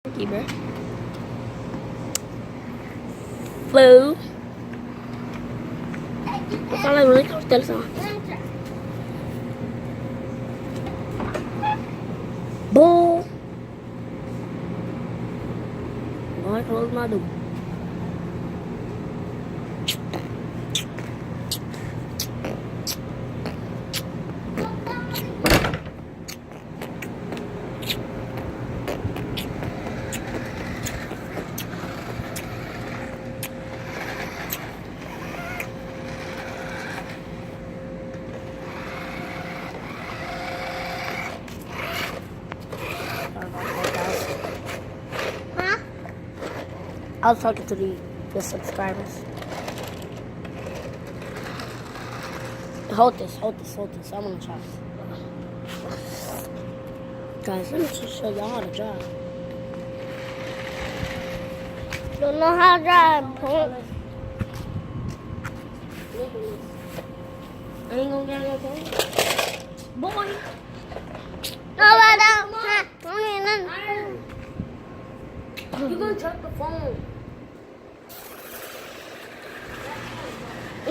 Bro. Boo. Fala really close to the song. Boo. Boy, close my door. I was talking to the subscribers. Hold this. I'm gonna try. Guys, let me just show y'all how to drive. Don't know how to drive, punk. I ain't gonna get no phone. Boy. No, I don't. You gonna drop the phone.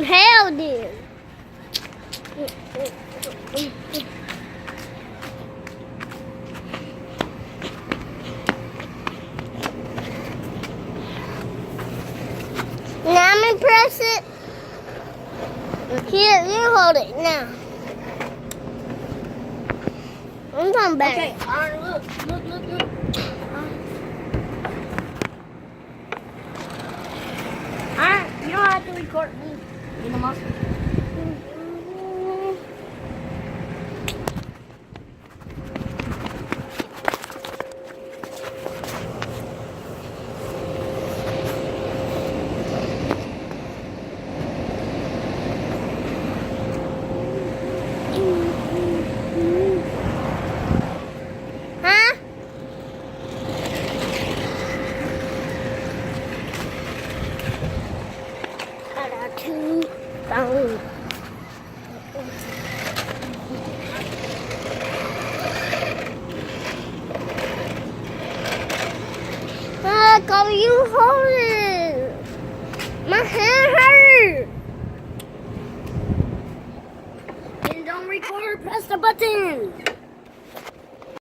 Hell, dude. Now I'm gonna press it. Here, you hold it now. I'm coming back. Okay, alright, look. Alright, you don't have to record me in the muscle. Huh? I got 2 phones. Go you hold it. My hand hurt. And don't record, press the button.